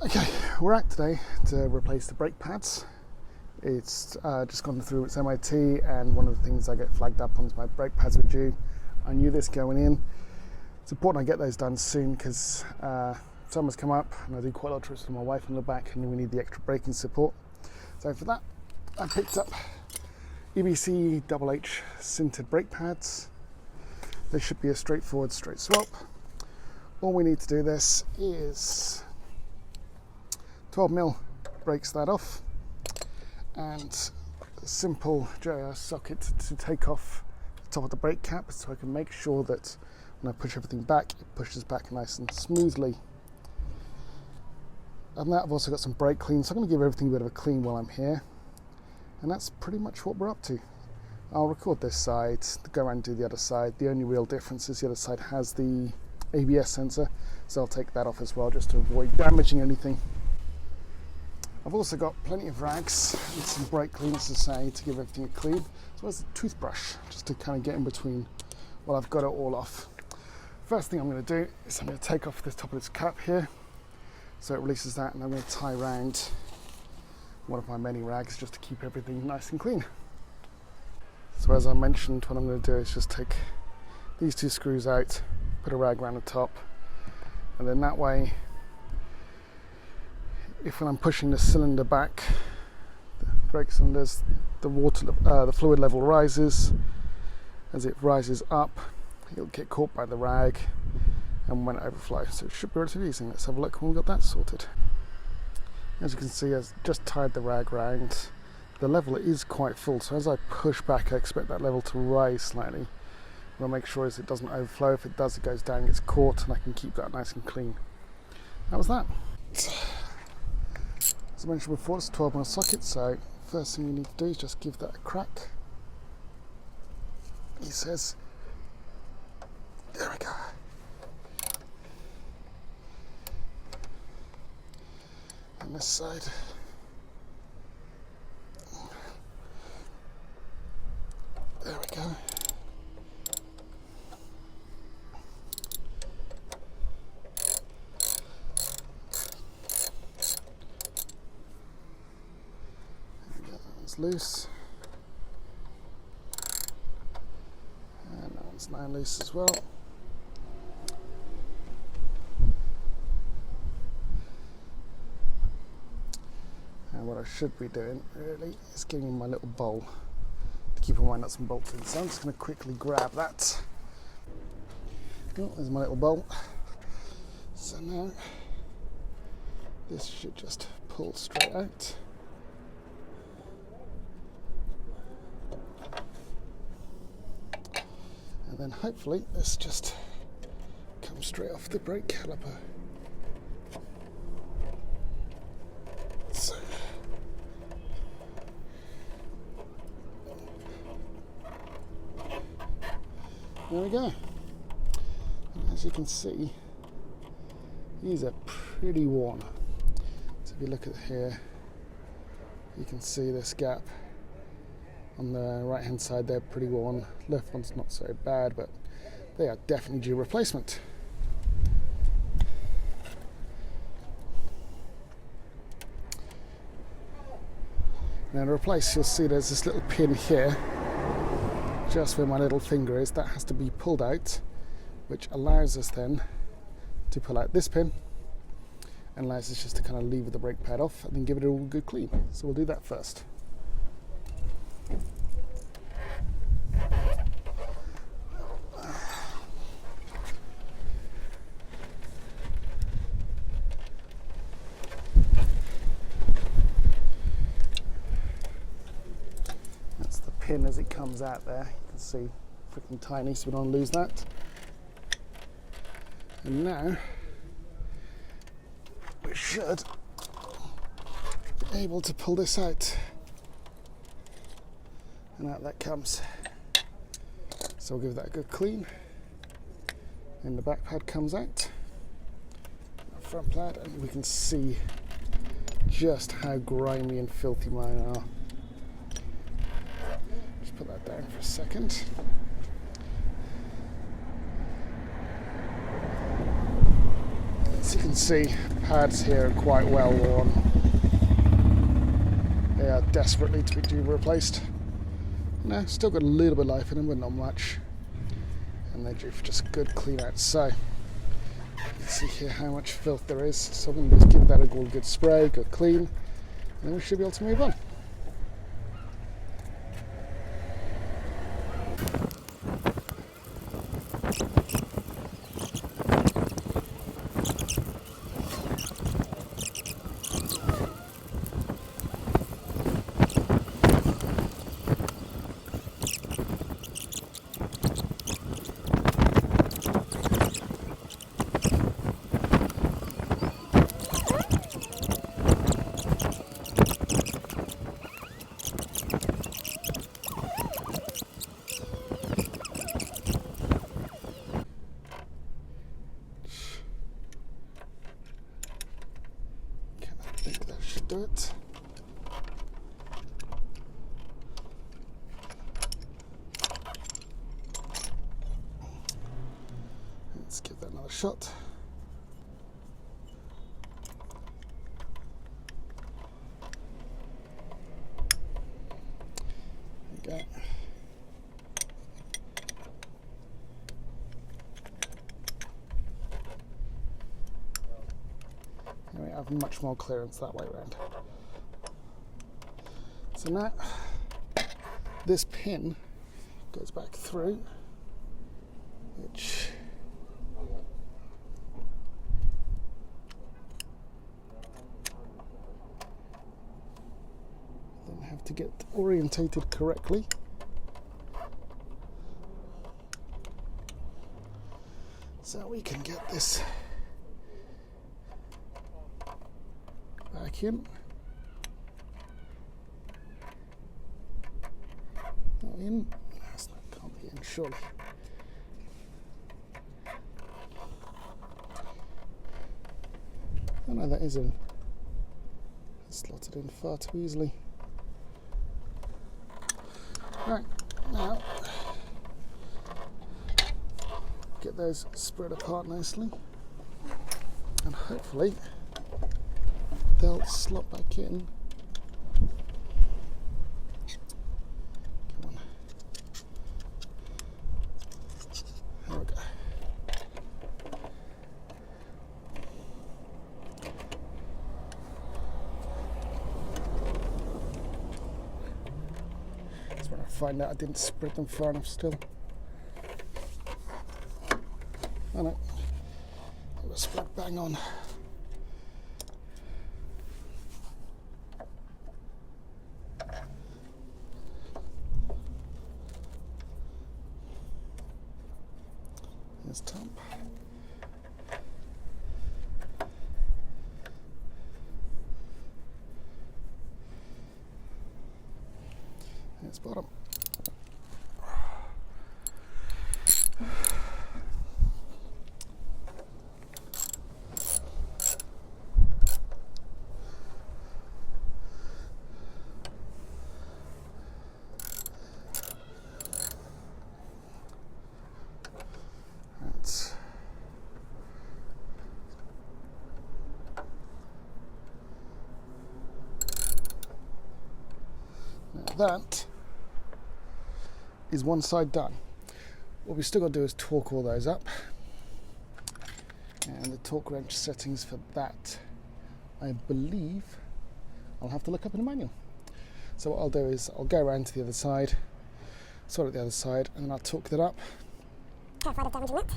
Okay, we're out today to replace the brake pads. It's just gone through its MOT, and one of the things I get flagged up on is my brake pads were due. I knew this going in. It's important I get those done soon because summer's come up and I do quite a lot of trips with my wife on the back and we need the extra braking support. So for that I picked up EBC HH sintered brake pads. They should be a straightforward straight swap. All we need to do this is 12mm breaks that off, and a simple JR socket to take off the top of the brake cap so I can make sure that when I push everything back, it pushes back nice and smoothly. And that I've also got some brake clean, so I'm going to give everything a bit of a clean while I'm here. And that's pretty much what we're up to. I'll record this side, go around and do the other side. The only real difference is the other side has the ABS sensor, so I'll take that off as well just to avoid damaging anything. I've also got plenty of rags and some brake clean, as I say, to give everything a clean, as well as a toothbrush, just to kind of get in between while I've got it all off. First thing I'm going to do is I'm going to take off the top of this cap here, so it releases that, and I'm going to tie around one of my many rags just to keep everything nice and clean. So as I mentioned, what I'm going to do is just take these two screws out, put a rag around the top, and then that way, if when I'm pushing the cylinder back, the brake cylinders, the fluid level rises. As it rises up, it'll get caught by the rag and won't overflow. So it should be relatively easy. Let's have a look when we've got that sorted. As you can see, I've just tied the rag round. The level is quite full, so as I push back, I expect that level to rise slightly. What I'll make sure is it doesn't overflow. If it does, it goes down, gets caught, and I can keep that nice and clean. That was that. As I mentioned before, it's a 12mm socket, so first thing you need to do is just give that a crack. He says, there we go. And this side. There we go. Loose, and that one's now loose as well. And what I should be doing really is getting my little bowl to keep all my nuts and bolts in. So I'm just going to quickly grab that. Oh, there's my little bowl. So now this should just pull straight out. And then hopefully this just comes straight off the brake caliper. So there we go. And as you can see, these are pretty worn. So if you look at here, you can see this gap. On the right hand side they're pretty worn, left one's not so bad, but they are definitely due replacement. Now to replace, you'll see there's this little pin here, just where my little finger is, that has to be pulled out, which allows us then to pull out this pin, and allows us just to kind of lever the brake pad off and then give it a real good clean. So we'll do that first. That's the pin as it comes out there. You can see freaking tiny, so we don't want to lose that. And now we should be able to pull this out. And out that comes. So we'll give that a good clean. And the back pad comes out. The front pad, and we can see just how grimy and filthy mine are. Just put that down for a second. As you can can see, pads here are quite well worn. They are desperately to be replaced. No, still got a little bit of life in them, but not much. And they're due for just a good clean out. So, you can see here how much filth there is. So I'm going to just give that a good spray, good clean, and then we should be able to move on. Do it. Let's give that another shot. There we go. We have much more clearance that way around. So now this pin goes back through, which then have to get orientated correctly. So we can get this back in. Not in. That's not, can't be in, surely. Oh no, that is in. It's slotted in far too easily. Right, now get those spread apart nicely, and hopefully they'll slot back in. Come on. There we go. That's when I find out I didn't spread them far enough still. Oh no, they were spread bang on. There's top. There's bottom. That is one side done. What we still got to do is torque all those up, and the torque wrench settings for that, I believe I'll have to look up in the manual. So what I'll do is I'll go around to the other side, sort out the other side, and then I'll torque that up. Terrified of damaging that.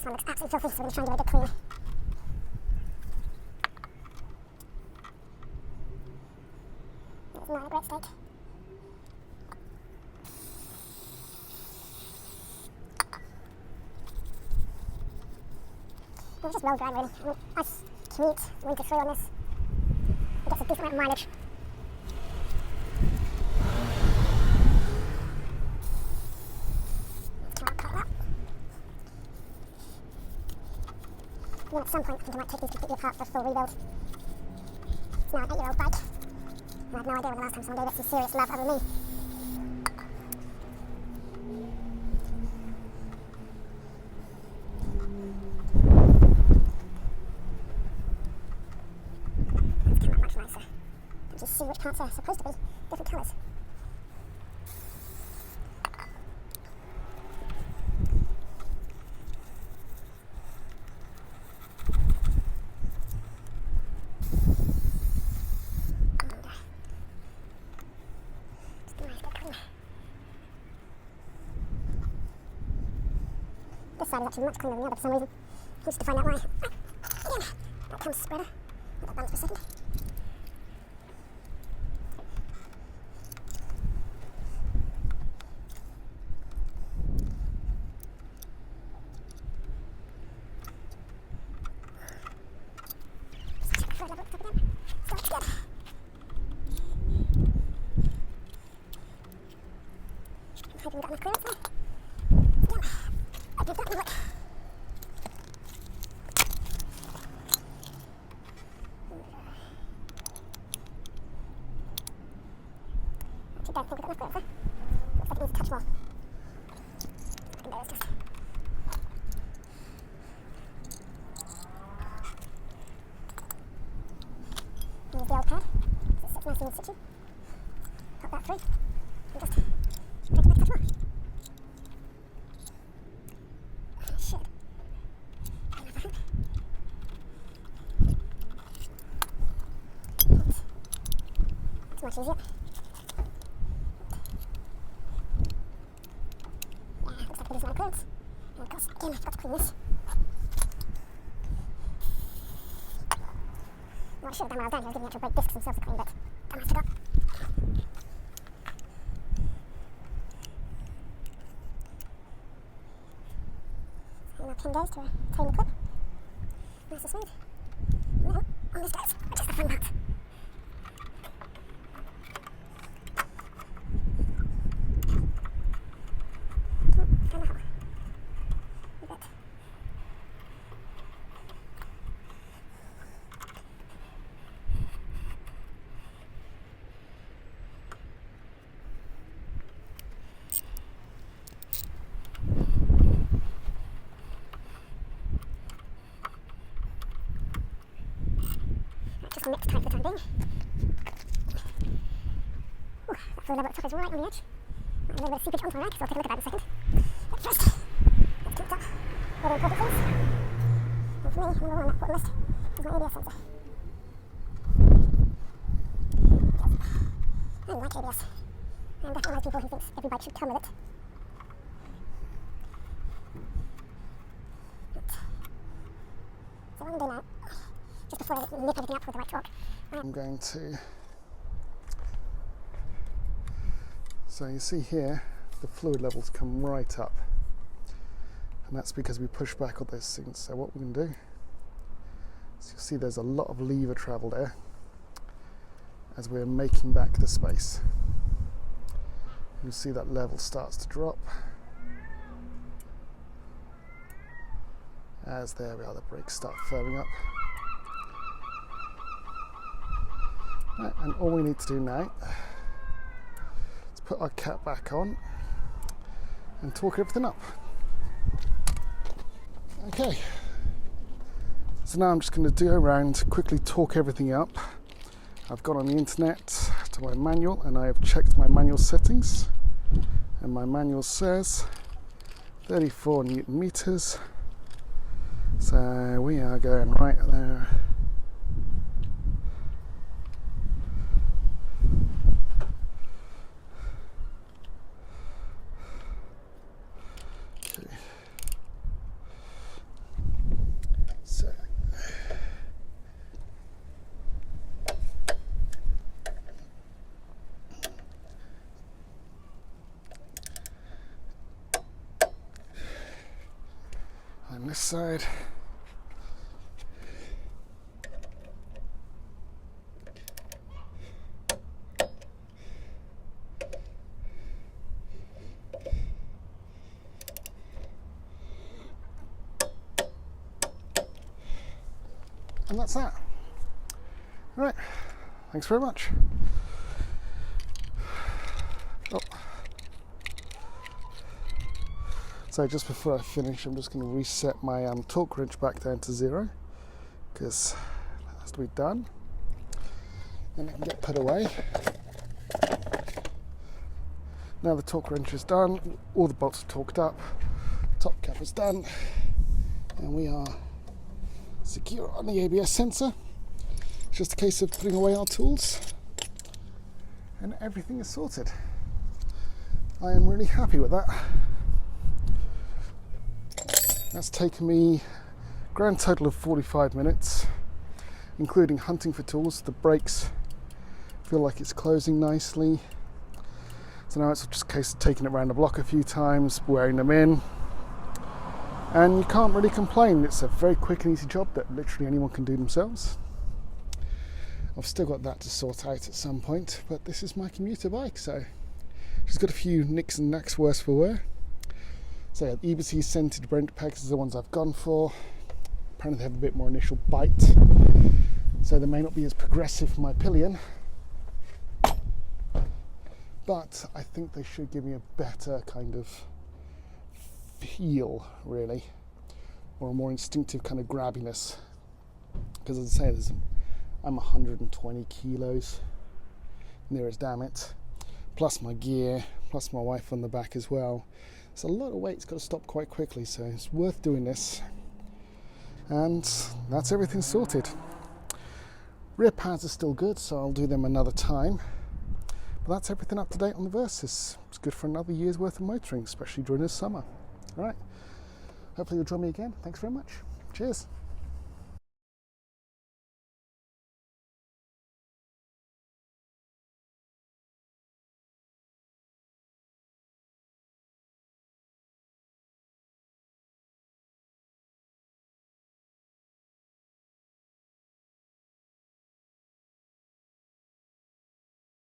This one looks absolutely filthy, so we're going to try and give it a good clean. It's not a great state. It was just well dry, really. I mean, I commute winter through on this. It gets a decent amount of mileage. And then at some point, I think I might take these completely apart for a full rebuild. It's now an 8-year-old bike, and I have no idea when the last time someone gave it some serious love other than me. It's come out much nicer. You can see which parts are supposed to be different colours. This side is actually much cleaner than the other for some reason. I used to find out why. Again, that comes spreader. Let that balance for a second. Just check the fluid level at the top again. Still looks good. I'm hoping we've got enough clearance there. Again, I did that one look. I don't think we've got enough clearance there. Looks like it needs a touch more. I think there is just. Use the old pad, so it sits nice and in situ. Pop that through, and just drink it back a touch more. It should. Another hook. It's much easier. Looks like a decent amount of clearance. And of course, again, I forgot to clean this. Well, I should have done when I was down here, I was giving the actual brake discs themselves a clean, but damn, I forgot. And our pin goes to tone the clip. Nice and smooth. And then on this goes, which is the fun part. Kind of hot. A bit. Just mix tight for the time being. Ooh, that fluid level at the top is right on the edge. A little bit of seepage onto my rag, so I'll take a look at that in a second. But first, let's keep it up. All the important things. And for me, number one on that important list is my ABS sensor. I like ABS. I'm definitely one of those people who thinks every bike should come with it. So what I'm going to do now, just before I nip everything up with the right torque, I'm going to. So you see here, the fluid levels come right up. And that's because we push back on those things. So what we're going to do, so you'll see there's a lot of lever travel there as we're making back the space. You'll see that level starts to drop. As there we are, the brakes start firming up. Right, and all we need to do now is put our cap back on and torque everything up. Okay, so now I'm just going to go around, quickly torque everything up. I've gone on the internet to my manual and I have checked my manual settings, and my manual says 34 Newton meters. So we are going right there. this side. And that's that. All right, thanks very much. Oh. So just before I finish, I'm just going to reset my torque wrench back down to 0, because that has to be done. Then it can get put away. Now the torque wrench is done, all the bolts are torqued up, top cap is done, and we are secure on the ABS sensor. It's just a case of putting away our tools and everything is sorted. I am really happy with that. That's taken me a grand total of 45 minutes, including hunting for tools. The brakes feel like it's closing nicely. So now it's just a case of taking it around the block a few times, wearing them in. And you can't really complain. It's a very quick and easy job that literally anyone can do themselves. I've still got that to sort out at some point, but this is my commuter bike, so she's got a few nicks and knacks worse for wear. So yeah, the EBC sintered brake pegs are the ones I've gone for. Apparently they have a bit more initial bite, so they may not be as progressive for my pillion, but I think they should give me a better kind of feel, really, or a more instinctive kind of grabbiness, because as I say, I'm 120 kilos near as damn it, plus my gear, plus my wife on the back as well. It's a lot of weight, it's got to stop quite quickly, so it's worth doing this. And that's everything sorted. Rear pads are still good, so I'll do them another time. But that's everything up to date on the Versys. It's good for another year's worth of motoring, especially during this summer. All right, hopefully you'll join me again. Thanks very much. Cheers.